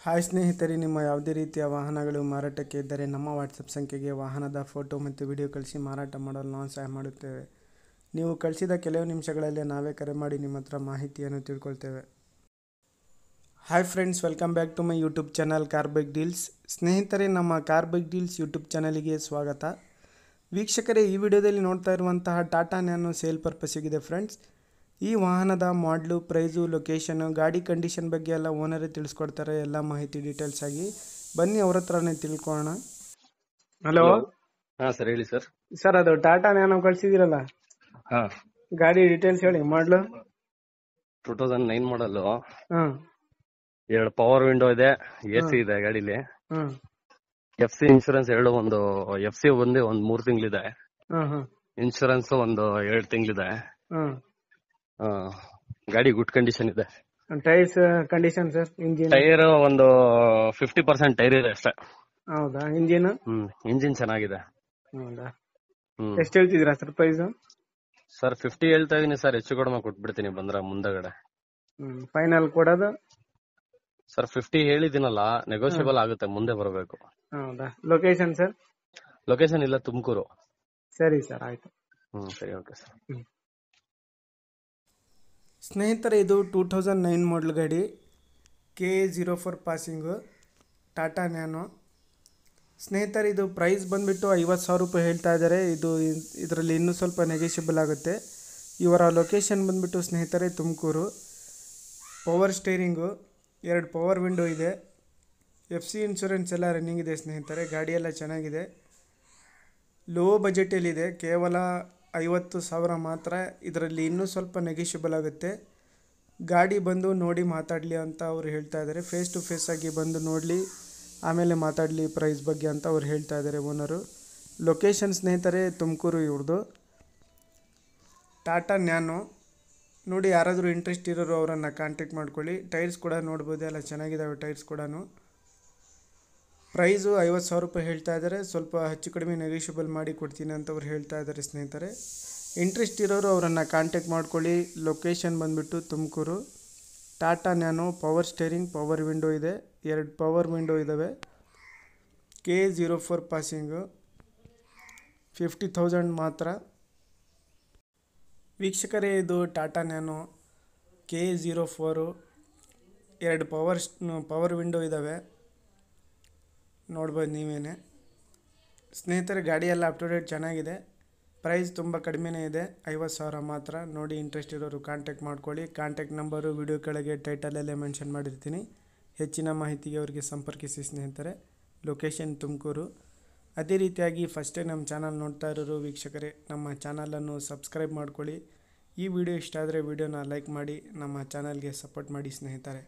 Hi ಸ್ನೇಹಿತರೆ, ನಿಮ್ಮ ಯಾವುದೇ ರೀತಿಯ ವಾಹನಗಳು ಮಾರಾಟಕ್ಕೆ ಇದ್ದರೆ ನಮ್ಮ ವಾಟ್ಸಪ್ ಸಂಖ್ಯೆಗೆ ವಾಹನದ ಫೋಟೋ ಮತ್ತು ವಿಡಿಯೋ ಕಳಿಸಿ ಮಾರಾಟ ಮಾಡಲು ನಾವು ಸಹಾಯ ಮಾಡುತ್ತೇವೆ. ನೀವು ಕಳಿಸಿದ ಕೆಲವು ನಿಮಿಷಗಳಲ್ಲೇ ನಾವೇ ಕರೆ ಮಾಡಿ ನಿಮ್ಮ ಹತ್ರ ಮಾಹಿತಿಯನ್ನು ತಿಳ್ಕೊಳ್ತೇವೆ. Hi friends, welcome back to my YouTube channel car bike deals. ಸ್ನೇಹಿತರೆ, ನಮ್ಮ ಕಾರ್ ಬೈಕ್ ಡೀಲ್ಸ್ ಯೂಟ್ಯೂಬ್ ಚಾನಲಿಗೆ ಸ್ವಾಗತ. ವೀಕ್ಷಕರೇ, ಈ ವಿಡಿಯೋದಲ್ಲಿ ನೋಡ್ತಾ ಇರುವಂತಹ ಟಾಟಾ ನ್ಯಾನೋ ಸೇಲ್ ಪರ್ಪಸ್ಸಿಗಿದೆ ಫ್ರೆಂಡ್ಸ್. ಈ ವಾಹನದ ಮಾಡಲು, ಪ್ರೈಸು, ಲೊಕೇಶನು, ಗಾಡಿ ಕಂಡೀಷನ್ ಬಗ್ಗೆ ಎಲ್ಲ ಓನರೇ ತಿಳಿಸ್ಕೊಡ್ತಾರೆ. ಎಲ್ಲ ಮಾಹಿತಿ ಡೀಟೇಲ್ಸ್ ಆಗಿ ಬನ್ನಿ ಅವ್ರ ಹತ್ರನೇ ತಿಳ್ಕೊಳ್ಳೋಣ. ಹಲೋ ಸರ್, ಹೇಳಿ ಸರ್. ಸರ್, ಅದು ಟಾಟಾ ನ್ಯಾನೋ ಕಳ್ಸಿದಿರಲ್ಲ, ಗಾಡಿ ಡೀಟೇಲ್ಸ್ ಹೇಳಿ. ಮಾಡಲು 2009 ಮಾಡಲು, ಹ್ಮ್ 2 ಪವರ್ ವಿಂಡೋ ಇದೆ, AC ಇದೆ ಗಾಡಿಲಿ. FC ಇನ್ಶೂರೆನ್ಸ್ ಒಂದು FC ಒಂದೇ 3 ತಿಂಗಳಿದೆ. ಇನ್ಶೂರೆನ್ಸ್ ಒಂದು 2 ತಿಂಗಳಿದೆ. ಗಾಡಿ ಗುಡ್ ಕಂಡೀಷನ್ ಇದೆ. Tyres condition sir, engine tyre ಒಂದು 50% ಟೈರ್ ಇದೆ ಅಷ್ಟೇ. ಹೌದಾ? ಇಂಜಿನ್ ಇಂಜಿನ್ ಚೆನ್ನಾಗಿದೆ. ಹೌದಾ? ಎಷ್ಟು ಹೇಳ್ತಿದ್ದೀರಾ ಸರ್ ಪ್ರೈಸ್? ಸರ್ 50 ಹೇಳ್ತಾ ಇದೀನಿ ಸರ್, ಹೆಚ್ಚು ಕಡಿಮೆ ಕೊಟ್ಬಿಡ್ತೀನಿ ಬಂದ್ರೆ ಮುಂದಗಡೆ. ಫೈನಲ್ ಕೊಡೋದು ಸರ್ 50 ಹೇಳಿದಿನಲ್ಲ, ನೆಗೋಷಿಯಬಲ್ ಆಗುತ್ತೆ, ಮುಂದೆ ಬರಬೇಕು. ಹೌದಾ? Location sir? ಲೊಕೇಶನ್ ಇಲ್ಲ, ತುಮಕೂರು. ಸರಿ ಸರ್, ಆಯ್ತು. ಸರಿ, ಓಕೆ ಸರ್. ಸ್ನೇಹಿತರೆ, ಇದು 2009 ಮಾಡಲ್ ಗಾಡಿ, KA04 ಪಾಸಿಂಗು, ಟಾಟಾ ನ್ಯಾನೋ. ಸ್ನೇಹಿತರೆ, ಇದು ಪ್ರೈಸ್ ಬಂದುಬಿಟ್ಟು 50,000 ರೂಪಾಯಿ ಹೇಳ್ತಾ ಇದ್ದಾರೆ. ಇದರಲ್ಲಿ ಇನ್ನೂ ಸ್ವಲ್ಪ ನೆಗೆಷಿಬಲ್ ಆಗುತ್ತೆ. ಇವರ ಲೊಕೇಶನ್ ಬಂದುಬಿಟ್ಟು ಸ್ನೇಹಿತರೆ Tumakuru. Power steering, 2 power window ಇದೆ. FC ಇನ್ಶೂರೆನ್ಸ್ ಎಲ್ಲ ರನ್ನಿಂಗ್ ಇದೆ ಸ್ನೇಹಿತರೆ. ಗಾಡಿಯೆಲ್ಲ ಚೆನ್ನಾಗಿದೆ. ಲೋ ಬಜೆಟಲ್ಲಿದೆ, ಕೇವಲ 50,000 ಮಾತ್ರ. ಇದರಲ್ಲಿ ಇನ್ನೂ ಸ್ವಲ್ಪ ನೆಗೆಷಿಬಲ್ ಆಗುತ್ತೆ. ಗಾಡಿ ಬಂದು ನೋಡಿ ಮಾತಾಡಲಿ ಅಂತ ಅವ್ರು ಹೇಳ್ತಾ ಇದ್ದಾರೆ. ಫೇಸ್ ಟು ಫೇಸ್ ಆಗಿ ಬಂದು ನೋಡಲಿ, ಆಮೇಲೆ ಮಾತಾಡಲಿ ಪ್ರೈಸ್ ಬಗ್ಗೆ ಅಂತ ಅವ್ರು ಹೇಳ್ತಾ ಇದ್ದಾರೆ ಓನರು. ಲೊಕೇಶನ್ ಸ್ನೇಹಿತರೆ ತುಮಕೂರು ಇವ್ರದ್ದು. ಟಾಟಾ ನ್ಯಾನೋ ನೋಡಿ, ಯಾರಾದರೂ ಇಂಟ್ರೆಸ್ಟ್ ಇರೋರು ಅವರನ್ನು ಕಾಂಟ್ಯಾಕ್ಟ್ ಮಾಡ್ಕೊಳ್ಳಿ. ಟೈರ್ಸ್ ಕೂಡ ನೋಡ್ಬೋದು, ಎಲ್ಲ ಚೆನ್ನಾಗಿದ್ದಾವೆ ಟೈರ್ಸ್ ಕೂಡ. ಪ್ರೈಸು 50,000 ರೂಪಾಯಿ ಹೇಳ್ತಾ ಇದ್ದಾರೆ. ಸ್ವಲ್ಪ ಹೆಚ್ಚು ಕಡಿಮೆ ನೆಗೋಷಿಯಬಲ್ ಮಾಡಿ ಕೊಡ್ತೀನಿ ಅಂತ ಅವ್ರು ಹೇಳ್ತಾ ಇದ್ದಾರೆ ಸ್ನೇಹಿತರೆ. ಇಂಟ್ರೆಸ್ಟ್ ಇರೋರು ಅವರನ್ನು ಕಾಂಟ್ಯಾಕ್ಟ್ ಮಾಡ್ಕೊಳ್ಳಿ. ಲೊಕೇಶನ್ ಬಂದುಬಿಟ್ಟು Tumakuru. Tata nano power steering, power window ಇದೆ, 2 ಪವರ್ ವಿಂಡೋ ಇದ್ದಾವೆ. KA04 ಪಾಸಿಂಗು, 50,000 ಮಾತ್ರ. ವೀಕ್ಷಕರೇ, ಇದು Tata nano KA04, 2 power window ಇದ್ದಾವೆ, ನೋಡ್ಬೋದು ನೀವೇನೆ. ಸ್ನೇಹಿತರೆ, ಗಾಡಿ ಎಲ್ಲ ಅಪ್ ಟು ಡೇಟ್ ಚೆನ್ನಾಗಿದೆ. ಪ್ರೈಸ್ ತುಂಬ ಕಡಿಮೆನೇ ಇದೆ, 50,000 ಮಾತ್ರ. ನೋಡಿ, ಇಂಟ್ರೆಸ್ಟ್ ಇರೋರು ಕಾಂಟ್ಯಾಕ್ಟ್ ಮಾಡ್ಕೊಳ್ಳಿ. ಕಾಂಟ್ಯಾಕ್ಟ್ ನಂಬರು ವಿಡಿಯೋ ಕೆಳಗೆ ಟೈಟಲಲ್ಲೇ ಮೆನ್ಷನ್ ಮಾಡಿರ್ತೀನಿ. ಹೆಚ್ಚಿನ ಮಾಹಿತಿಗೆ ಅವರಿಗೆ ಸಂಪರ್ಕಿಸಿ ಸ್ನೇಹಿತರೆ. ಲೊಕೇಶನ್ ತುಮಕೂರು. ಅದೇ ರೀತಿಯಾಗಿ ಫಸ್ಟ್ ಟೈಮ್ ನಮ್ಮ ಚಾನಲ್ ನೋಡ್ತಾ ಇರೋರು ವೀಕ್ಷಕರೇ, ನಮ್ಮ ಚಾನಲನ್ನು ಸಬ್ಸ್ಕ್ರೈಬ್ ಮಾಡ್ಕೊಳ್ಳಿ. ಈ ವಿಡಿಯೋ ಇಷ್ಟ ಆದರೆ ವಿಡಿಯೋನ ಲೈಕ್ ಮಾಡಿ ನಮ್ಮ ಚಾನಲ್ಗೆ ಸಪೋರ್ಟ್ ಮಾಡಿ ಸ್ನೇಹಿತರೆ.